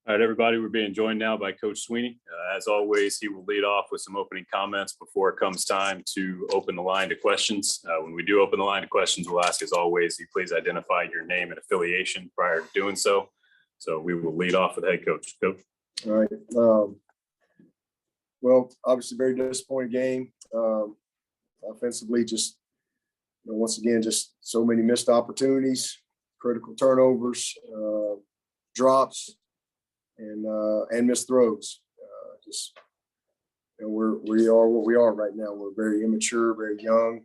All right, everybody, we're being joined now by Coach Swinney. As always, he will lead off with some opening comments before it comes time to open the line to questions. When we do open the line to questions, we'll ask, as always, you please identify your name and affiliation prior to doing so. So we will lead off with head coach. Coach. All right. Well, obviously, very disappointing game. Offensively, just once again, just so many missed opportunities, critical turnovers, drops, and missed throws. We are what we are right now. We're very immature, very young,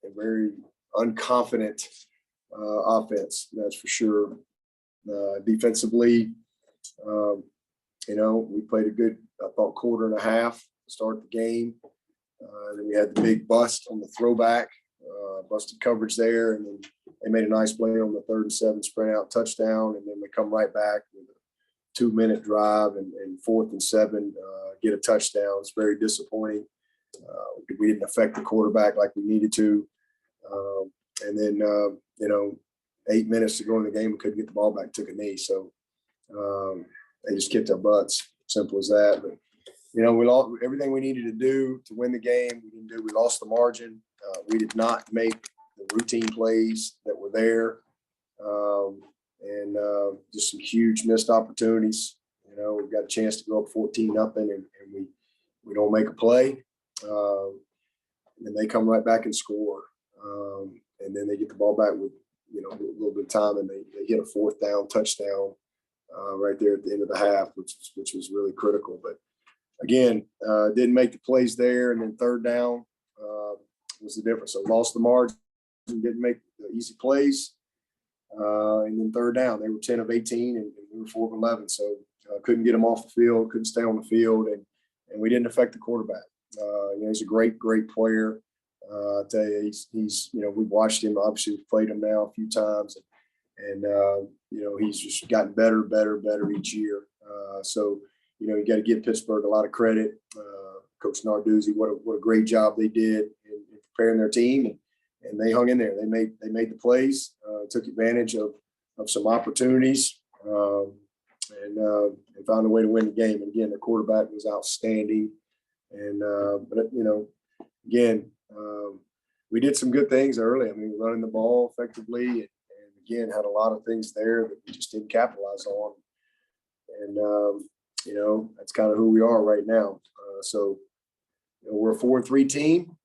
and very unconfident offense. That's for sure. Defensively, we played a good, I thought, quarter and a half to start the game. Then we had the big bust on the throwback, busted coverage there, and then they made a nice play on the 3rd and 7 sprint out touchdown, and then they come right back with a 2-minute drive and 4th and 7 get a touchdown. It's very disappointing. We didn't affect the quarterback like we needed to, and then 8 minutes to go in the game, we couldn't get the ball back, took a knee. So they just kicked our butts. Simple as that. But we lost everything we needed to do to win the game. We didn't do. We lost the margin. We did not make the routine plays that were there, and just some huge missed opportunities. We've got a chance to go up 14-0, and we don't make a play. And then they come right back and score, and then they get the ball back with a little bit of time, and they hit a 4th down touchdown right there at the end of the half, which was really critical. But again, didn't make the plays there, and then 3rd down was the difference. So lost the margin, didn't make the easy plays, and then 3rd down they were 10 of 18, and we were 4 of 11. So couldn't get them off the field, couldn't stay on the field, and we didn't affect the quarterback. He's a great player. I tell you, he's we've watched him. Obviously, we've played him now a few times, and he's just gotten better each year. So you got to give Pittsburgh a lot of credit. Coach Narduzzi, what a great job they did in preparing their team, and they hung in there. They made the plays, took advantage of some opportunities, and found a way to win the game. And again, the quarterback was outstanding. And but again, we did some good things early. I mean, running the ball effectively, and again, had a lot of things there that we just didn't capitalize on. And that's kind of who we are right now. So we're a 4-3 team.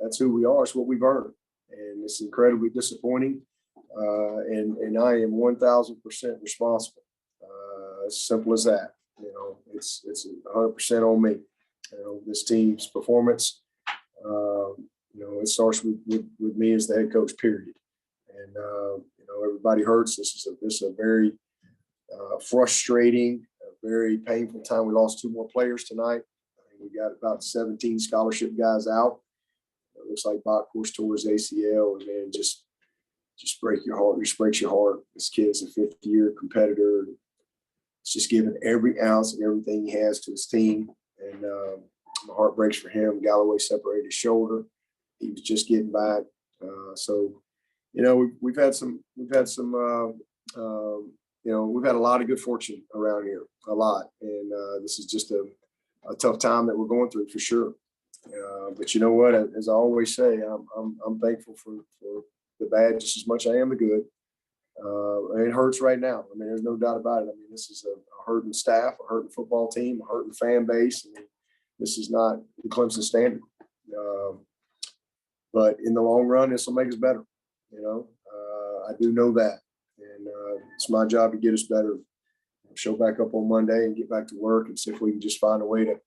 That's who we are. It's what we've earned, and it's incredibly disappointing. And I am 1,000% responsible. As simple as that. It's 100% on me. This team's performance. It starts with me as the head coach. Period. And everybody hurts. This is a very frustrating, a very painful time. We lost 2 more players tonight. We got about 17 scholarship guys out. It looks like Bachhorst tore his ACL, and then just break your heart. Just breaks your heart. This kid's a 5th-year competitor. It's just giving every ounce of everything he has to his team, and my heart breaks for him. Galloway separated his shoulder. He was just getting back. So we've had a lot of good fortune around here, a lot, and this is just a tough time that we're going through for sure. But you know what? As I always say, I'm thankful for the bad just as much as I am the good. And it hurts right now. I mean, there's no doubt about it. I mean, this is a hurting staff, a hurting football team, a hurting fan base. I mean, this is not the Clemson standard. But in the long run, this will make us better. I do know that, and it's my job to get us better. Show back up on Monday and get back to work and see if we can just find a way to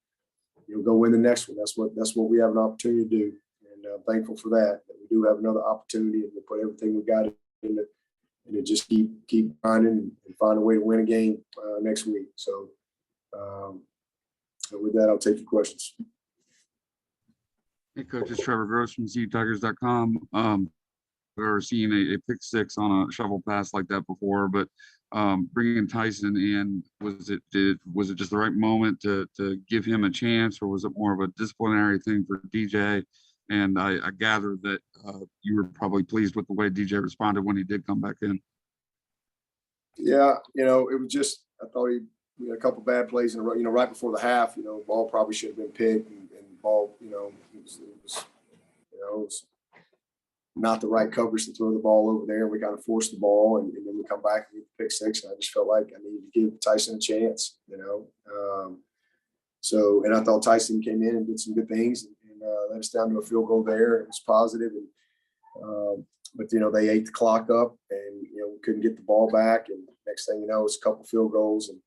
go win the next one. That's what we have an opportunity to do, and I'm thankful for that we do have another opportunity, and we'll put everything we got in it, and just keep grinding and find a way to win a game next week. So with that, I'll take your questions. Hey, Coach, it's Trevor Gross from CUTigers.com. We've never seen a pick 6 on a shovel pass like that before, but bringing Tyson in, was it just the right moment to give him a chance, or was it more of a disciplinary thing for DJ? And I gather that you were probably pleased with the way DJ responded when he did come back in. Yeah, it was just I thought he had a couple bad plays in a row. Right before the half, ball probably should have been picked, and ball, it was not the right coverage to throw the ball over there. We kind of forced the ball, and then we come back and pick six. And I just felt like I needed to give Tyson a chance, and I thought Tyson came in and did some good things, and led us down to a field goal there. It was positive, but they ate the clock up, and we couldn't get the ball back. And next thing you know, it's a couple field goals and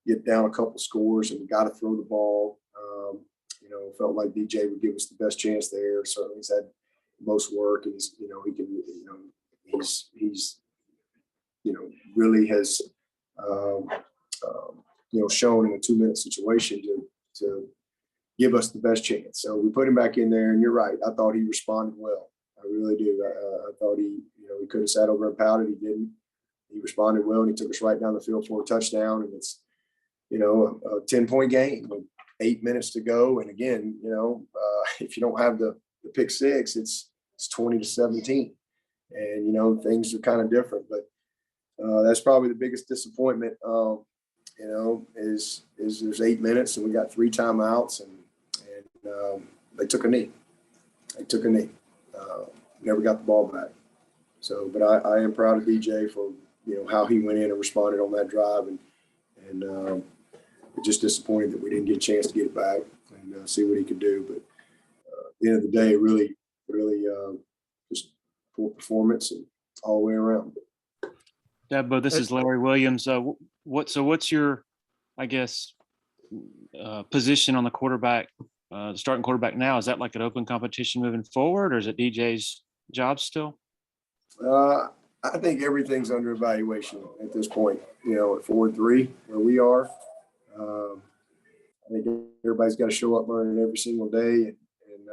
get down a couple scores, and we got to throw the ball. Felt like DJ would give us the best chance there. Certainly, he's had most work, and he's really has shown in a 2-minute situation to give us the best chance. So we put him back in there, and you're right. I thought he responded well. I really do. I thought he could have sat over and pouted. He didn't. He responded well, and he took us right down the field for a touchdown. And it's, a 10-point game with 8 minutes to go. And again, if you don't have the pick six, it's 20-17. And, things are kind of different. But that's probably the biggest disappointment, is there's 8 minutes and we got 3 timeouts, and they took a knee. Never got the ball back. So, but I am proud of DJ for, how he went in and responded on that drive, and just disappointed that we didn't get a chance to get it back and see what he could do. But at the end of the day, really just poor performance and all the way around. Dabo, this is Larry Williams. What's your, I guess, position on the quarterback, the starting quarterback now? Is that like an open competition moving forward, or is it DJ's job still? I think everything's under evaluation at this point. At 4-3 where we are, I think everybody's got to show up learning every single day, and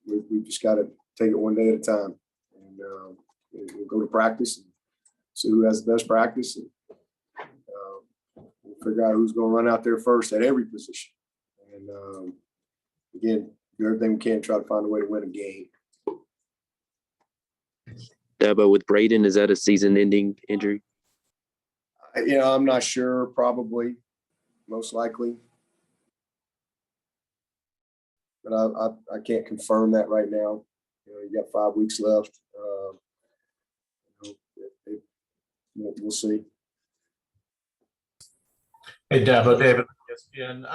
we've just got to take it one day at a time, and we'll go to practice and see who has the best practice, and we'll figure out who's going to run out there first at every position, and again, do everything we can to try to find a way to win a game. Dabo, with Braden, is that a season-ending injury? I'm not sure. Probably, most likely, but I can't confirm that right now. You got 5 weeks left. We'll see. Hey, Dabo, David. ESPN.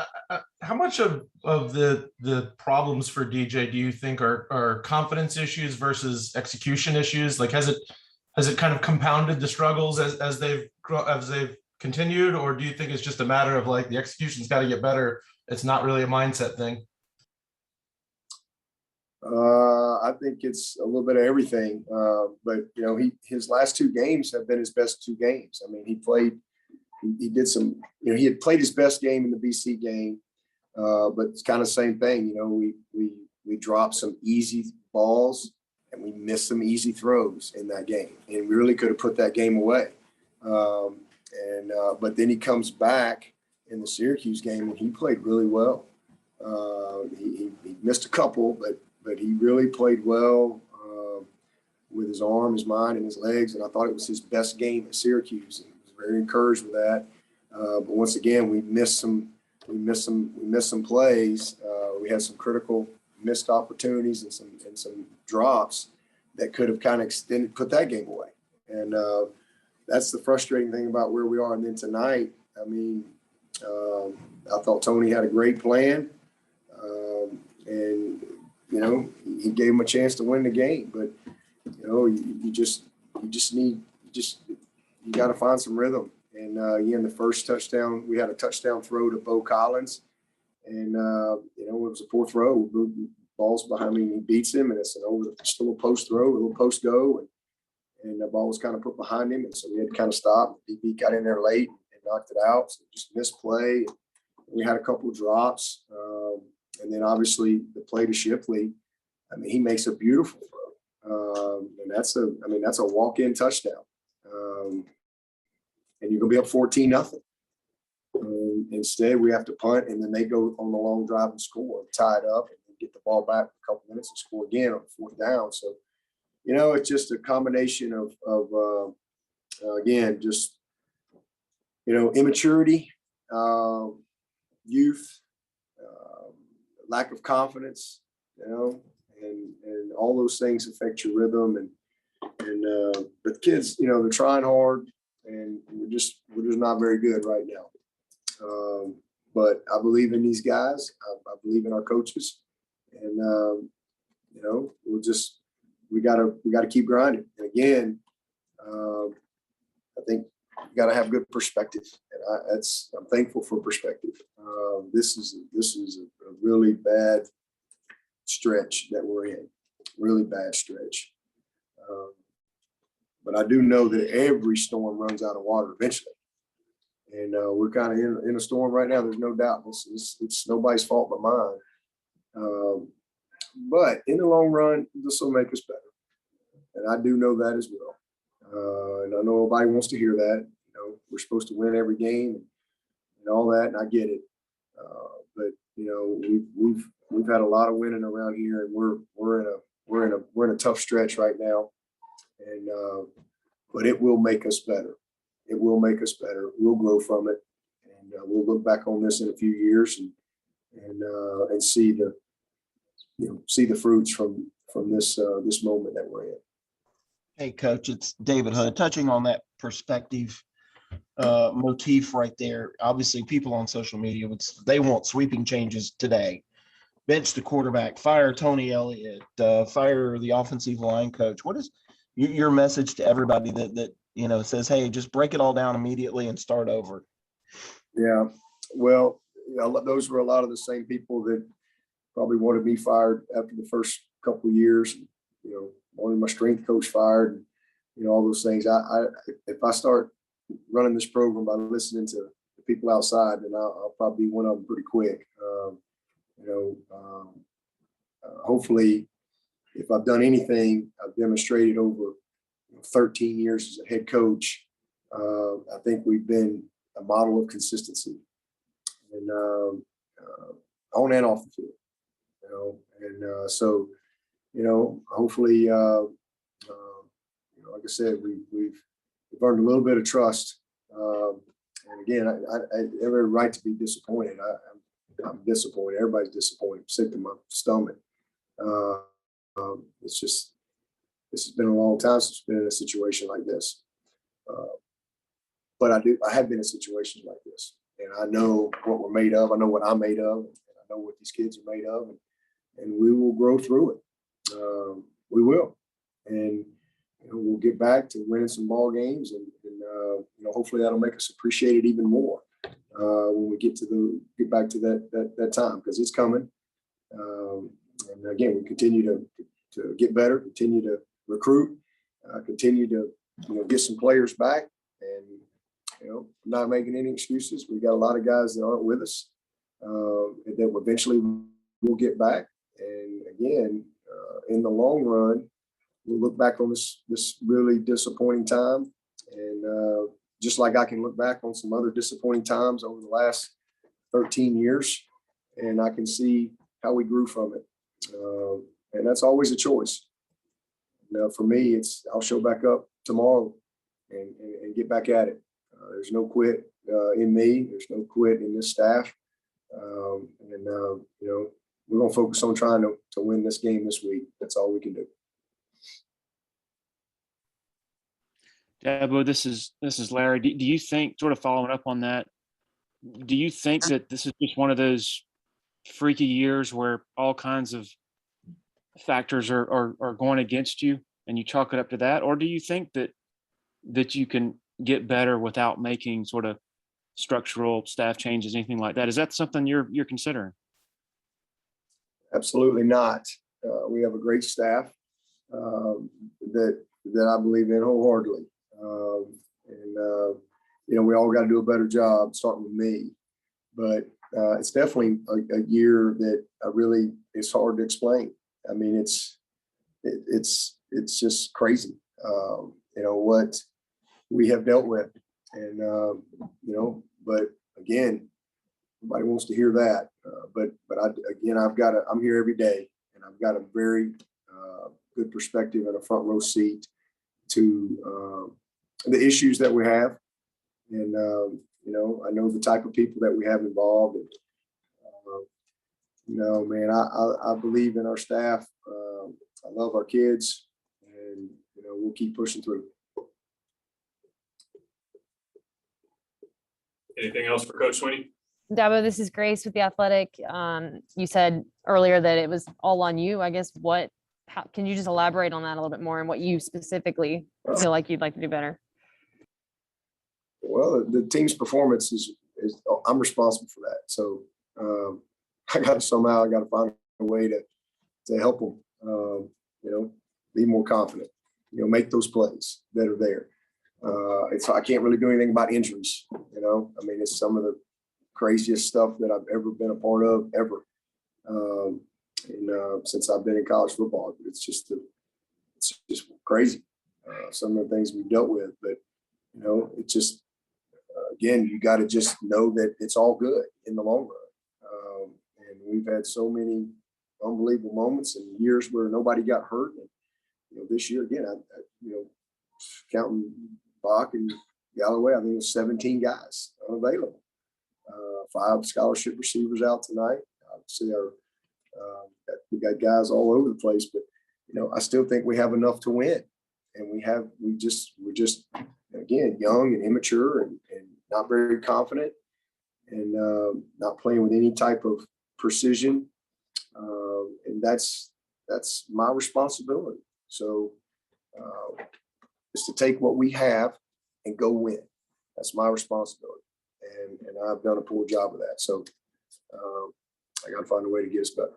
How much of the problems for DJ do you think are confidence issues versus execution issues? Like, has it kind of compounded the struggles as they've continued, or do you think it's just a matter of like the execution's got to get better? It's not really a mindset thing. I think it's a little bit of everything, but his last 2 games have been his best 2 games. I mean, he did some, he had played his best game in the BC game, but it's kind of the same thing. We dropped some easy balls and we missed some easy throws in that game, and we really could have put that game away. But then he comes back in the Syracuse game and he played really well. He missed a couple, but he really played well with his arm, his mind, and his legs. And I thought it was his best game at Syracuse. And I was very encouraged with that. But once again, we missed some plays. We had some critical missed opportunities and some drops that could have kind of put that game away. And that's the frustrating thing about where we are. And then tonight, I mean, I thought Tony had a great plan, and he gave him a chance to win the game. But you got to find some rhythm. And again, the first touchdown, we had a touchdown throw to Bo Collins, and it was a 4th throw. Ball's behind me, and he beats him, and it's just a little post throw, a little post go, and the ball was kind of put behind him, and so we had to kind of stop. DB got in there late and knocked it out, so just missed play. We had a couple of drops, and then obviously the play to Shipley. I mean, he makes a beautiful throw, and that's a walk-in touchdown. And you're gonna be up 14-0. Instead, we have to punt, and then they go on the long drive and score, tie it up, and get the ball back in a couple minutes and score again on 4th down. So, it's just a combination of again, just immaturity, youth, lack of confidence, and all those things affect your rhythm. But the kids, they're trying hard, and we're just not very good right now. But I believe in these guys. I believe in our coaches, and we gotta keep grinding. And again, I think you gotta have good perspective, and I'm thankful for perspective. This is a really bad stretch that we're in, really bad stretch. But I do know that every storm runs out of water eventually. And we're kind of in a storm right now. There's no doubt. It's nobody's fault but mine. But in the long run, this will make us better. And I do know that as well. And I know nobody wants to hear that. We're supposed to win every game and all that, and I get it. But we've had a lot of winning around here, and we're in a tough stretch right now. And but it will make us better. It will make us better. We'll grow from it, and we'll look back on this in a few years and see the fruits from this moment that we're in. Hey, Coach, it's David Hood. Touching on that perspective motif right there. Obviously, people on social media they want sweeping changes today. Bench the quarterback, fire Tony Elliott, fire the offensive line coach. What is your message to everybody that says, hey, just break it all down immediately and start over? Yeah, well, those were a lot of the same people that probably wanted me fired after the first couple of years. Wanted my strength coach fired, and all those things. If I start running this program by listening to the people outside, then I'll probably be one of them pretty quick. Hopefully, if I've done anything, I've demonstrated over 13 years as a head coach. I think we've been a model of consistency, and on and off the field. So hopefully, like I said, we've earned a little bit of trust. And again, I have every right to be disappointed. I'm disappointed. Everybody's disappointed. I'm sick to my stomach. It's just, this has been a long time since I've been in a situation like this. But I have been in situations like this, and I know what we're made of. I know what I'm made of, and I know what these kids are made of, and we will grow through it. We will, and we'll get back to winning some ball games, and hopefully that'll make us appreciate it even more when we get back to that time, because it's coming. And again, we continue to get better, continue to recruit, continue to get some players back, and not making any excuses. We got a lot of guys that aren't with us that eventually we'll get back. And again, in the long run, we'll look back on this really disappointing time, and just like I can look back on some other disappointing times over the last 13 years, and I can see how we grew from it. And that's always a choice. For me, I'll show back up tomorrow and get back at it. There's no quit in me. There's no quit in this staff. We're going to focus on trying to win this game this week. That's all we can do. Dabo, this is Larry. Do you think, sort of following up on that, do you think that this is just one of those freaky years where all kinds of factors are going against you and you chalk it up to that? Or do you think that you can get better without making sort of structural staff changes, anything like that? Is that something you're considering? Absolutely not. We have a great staff that I believe in wholeheartedly. We all got to do a better job, starting with me. But it's definitely a year that it's hard to explain. I mean, it's just crazy, what we have dealt with. And, but again, nobody wants to hear that. But I'm here every day, and I've got a very good perspective and a front row seat to the issues that we have. And, I know the type of people that we have involved. And, man, I believe in our staff. I love our kids, and, we'll keep pushing through. Anything else for Coach Swinney? Dabo, this is Grace with The Athletic. You said earlier that it was all on you. I guess how can you just elaborate on that a little bit more and what you specifically feel like you'd like to do better? Well, the team's performance is I'm responsible for that. So I got to find a way to help them, be more confident, make those plays that are there. I can't really do anything about injuries. It's some of the craziest stuff that I've ever been a part of ever. Since I've been in college football, it's just crazy. Some of the things we've dealt with, but it's just, again, you got to just know that it's all good in the long run. And we've had so many unbelievable moments and years where nobody got hurt. And, this year, again, counting Bach and Galloway, I think it was 17 guys unavailable. 5 scholarship receivers out tonight. Obviously, we got guys all over the place, but I still think we have enough to win. And we're just again young and immature and not very confident, and not playing with any type of precision. And that's my responsibility. So is to take what we have and go win. That's my responsibility. And I've done a poor job of that. So I got to find a way to get us better.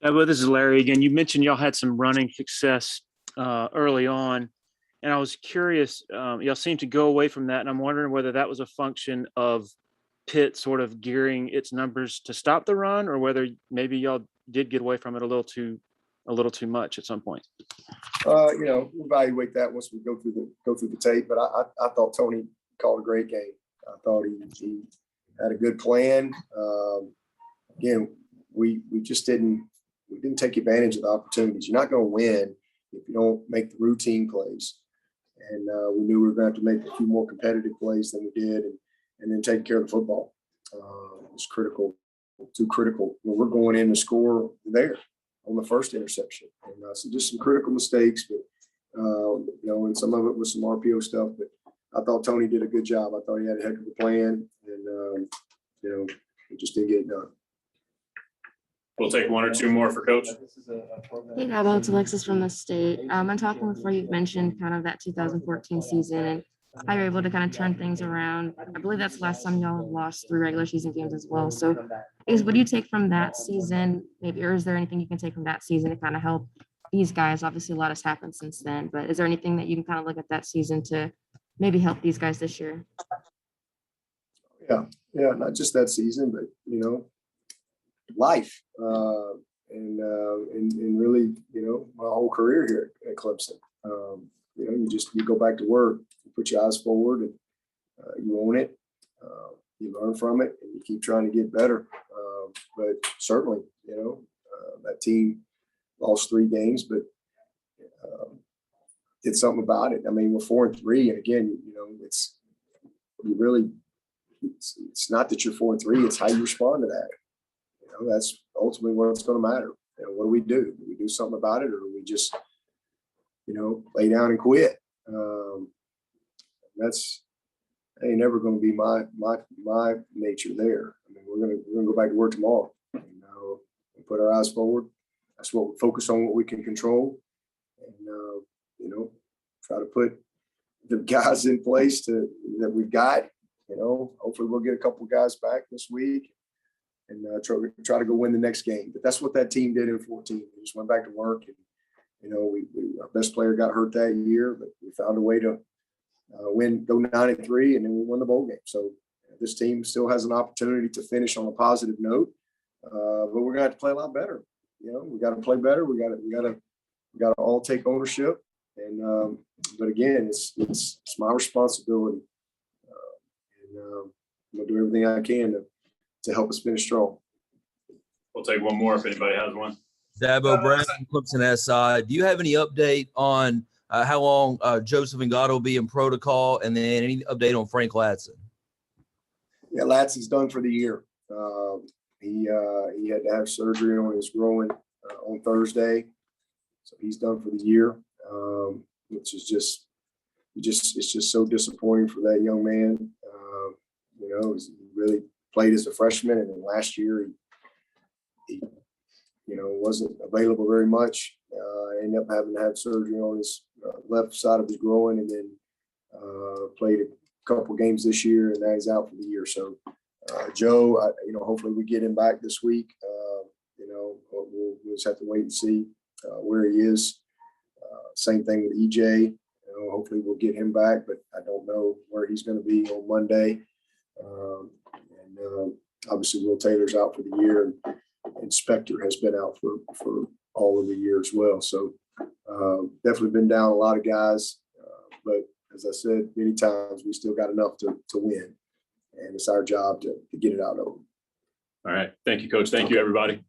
Well, this is Larry again. You mentioned y'all had some running success early on, and I was curious. Y'all seemed to go away from that, and I'm wondering whether that was a function of Pitt sort of gearing its numbers to stop the run, or whether maybe y'all did get away from it a little too much at some point. We'll evaluate that once we go through the tape. But I thought Tony called a great game. I thought he had a good plan. Again, we just didn't take advantage of the opportunities. You're not going to win if you don't make the routine plays. And we knew we were going to have to make a few more competitive plays than we did, and then take care of the football. It was critical, too critical. When we're going in to score there on the first interception. And so just some critical mistakes, but and some of it was some RPO stuff. But I thought Tony did a good job. I thought he had a heck of a plan, and we just didn't get it done. We'll take one or two more for Coach. Hey, Dabo, it's Alexis from the state. I'm talking before you mentioned kind of that 2014 season and how you're able to kind of turn things around. I believe that's the last time y'all lost 3 regular season games as well. So what do you take from that season? Maybe, or is there anything you can take from that season to kind of help these guys? Obviously, a lot has happened since then, but is there anything that you can kind of look at that season to maybe help these guys this year? Yeah, not just that season, but life, and really, my whole career here at Clemson. You go back to work, you put your eyes forward, and you own it, you learn from it, and you keep trying to get better. But certainly, that team lost 3 games, but did something about it. I mean, we're 4-3, and again, it's not that you're 4-3; it's how you respond to that. That's ultimately what's going to matter. What do we do? Do we do something about it, or do we just, lay down and quit? That ain't never going to be my nature there. I mean, we're gonna go back to work tomorrow. And put our eyes forward. That's what we focus on, what we can control, and try to put the guys in place that we've got. Hopefully we'll get a couple of guys back this week. And try to go win the next game. But that's what that team did in 14. We just went back to work, and our best player got hurt that year, but we found a way to go 9-3, and then we won the bowl game. So this team still has an opportunity to finish on a positive note, but we're gonna have to play a lot better. We got to play better. We got to all take ownership. And but again, it's my responsibility, and I'm gonna do everything I can to help us finish strong. We'll take one more if anybody has one. Dabo, Brad, Clemson SI. Do you have any update on how long Joseph Ngata will be in protocol, and then any update on Frank Ladson? Yeah, Latson's done for the year. He had to have surgery on his groin on Thursday, so he's done for the year, which is it's just so disappointing for that young man. He really played as a freshman, and then last year he wasn't available very much. Ended up having to have surgery on his left side of his groin, and then played a couple games this year, and now he's out for the year. So Joe, hopefully we get him back this week. We'll just have to wait and see where he is. Same thing with EJ. Hopefully we'll get him back, but I don't know where he's going to be on Monday. Obviously Will Taylor's out for the year, and Spector has been out for all of the year as well. So definitely been down a lot of guys, but as I said many times, we still got enough to win, and it's our job to get it out of them. All right. Thank you, Coach. Thank you, everybody.